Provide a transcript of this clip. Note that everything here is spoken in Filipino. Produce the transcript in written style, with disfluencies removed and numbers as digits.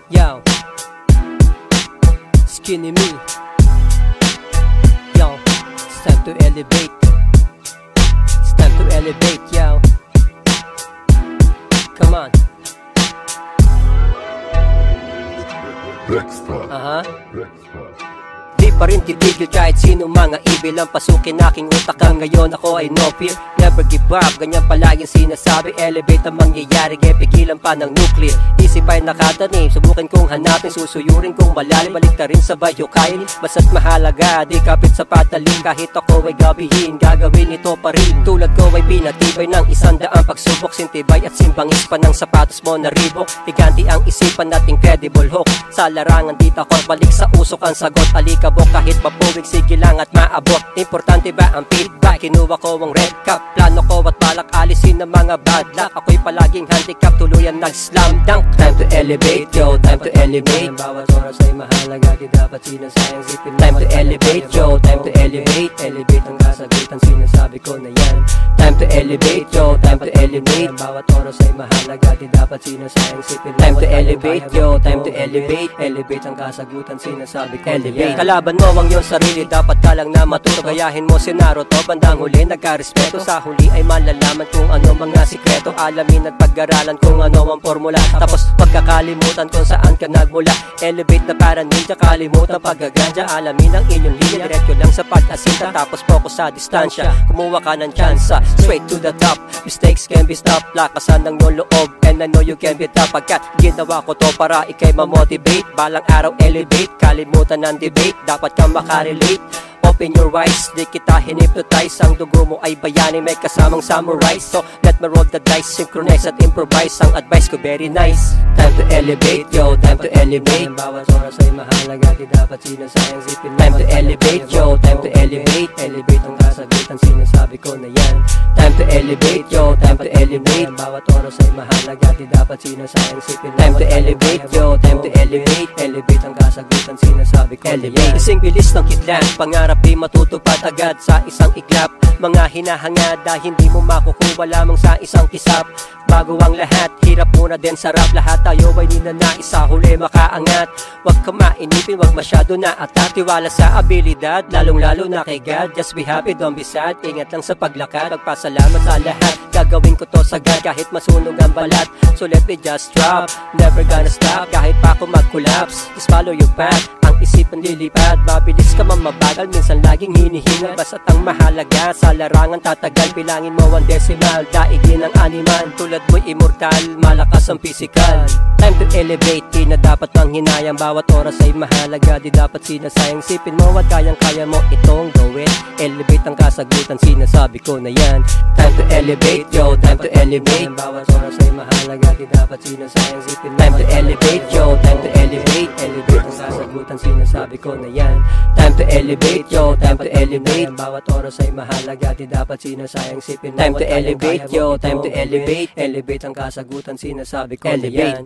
Yo, skinny me. Yo, it's time to elevate. It's time to elevate, yo. Come on. Di pa rin titigil kahit sino mga evil ang pasukin aking utak. Ngayon ako ay no fear, never give up. Ganyan palaging sinasabi, elevate ang mangyayari, kaya pigilan pa ng nuclear. Isip ay nakatanim, subukin kong hanapin, susuyurin kong malalim, balik na rin sabay hukayin. Basta't mahalaga, di kapit sa patalim. Kahit ako ay gabihin, gagawin ito pa rin. Tulad ko ay pinatibay ng 100 pagsubok, sintibay at simbangis pa ng sapatos mo na ribok. Iganti ang isipan at incredible hook. Sa larangan dito ako, balik sa usok ang sagot. Alikabok kahit mabuwig, sige lang at maabot. Importante ba ang feedback? Kinuha ko ang red cup, plano ko at balak alisin ng mga bad luck. Ako'y palaging handicap, tuluyan nag-slam dunk. Time to elevate, yo, time to elevate. Bawat oras ay mahalaga, di dapat sinasayang sipin. Time to elevate, yo, time to elevate. Elevate ang kasagutan, sinasabi ko na yan. Time to elevate, yo, time to elevate. Bawat oras ay mahalaga, di dapat sinasayang sipin. Time to elevate, yo, time to elevate. Elevate ang kasagutan, sinasabi ko na yan. Kalaban mo ang iyong sarili, dapat ka lang na matuto. Gayahin mo si Naruto, bandang huli nagkarespeto. Sa huli ay malalaman kung ano mga sikreto. Alamin at pag-aralan kung ano ang formula. Tapos pagkakalimutan kung saan ka nagmula. Elevate na para ninja, kalimutan paggaganja. Alamin ang inyong linya, diretso lang sa pag-asinta. Tapos focus sa distansya, kumuha ka ng tsansa. Straight to the top, mistakes can be stopped. Lakasan ng iyong loob, and I know you can be tough. Pagkat ginawa ko to para ikay ma-motivate. Balang araw elevate, kalimutan ng debate. Dapat kang makarelate. Open your eyes, di kita hinipnotize. Ang dugo mo ay bayani, may kasamang samurai. So let me roll the dice, synchronize at improvise. Ang advice ko very nice. Time to elevate, yo, time to elevate. Bawat oras ay mahalaga, di dapat sinasayang sipin. Time to elevate, yo, time to elevate. Elevate ang kasagutan, sinasabi ko na yan. Time to elevate, yo, time to elevate. Bawat oras ay mahalaga, di dapat sinasayang sipin. Time to elevate, yo, time to elevate. Elevate ang kasagutan, sinasabi ko na yan. Kasing bilis ng kidlat, pangarap di matutupad agad sa isang iglap. Mga hinahangad na hindi mo makukuha lamang sa isang kisap. Bago ang lahat, hirap muna din sarap. Lahat tayo ay ninanais, sa huli makaangat. Huwag ka mainipin, huwag masyado na atat. Tiwala sa abilidad, lalong lalo na kay God. Just be happy, don't be sad. Ingat lang sa paglakad, magpasalamat sa lahat. Gagawin ko to sagad kahit masunog ang balat. So let me just drop, never gonna stop. Kahit pa ako mag-collapse, just follow your path. Ang isipan lilipad, mabilis ka man mabagal. Minsan laging hinihingal, basta't ang mahalaga. Sa larangan tatagal, bilangin mo ang decimal. Daigin ang animal, tulad mo'y immortal. Malakas ang physical. Time to elevate, di na dapat pang hinayang. Bawat oras ay mahalaga, di dapat sinasayang. Sipin mo at kayang-kaya mo itong gawin. Elevate ang kasagutan, sinasabi ko na yan. Time to elevate, yo, time to elevate. Bawat oras ay mahalaga, di dapat sinasayang. Sipin mo. Time to elevate, yo, time to elevate. Elevate ang kasagutan, sinasabi ko na yan. Time to elevate, yo, time to elevate. Bawat oras ay mahalaga, di dapat sinasayang. Sipin mo. Time to elevate, yo, time to elevate. Elevate ang kasagutan, sinasabi ko na yan.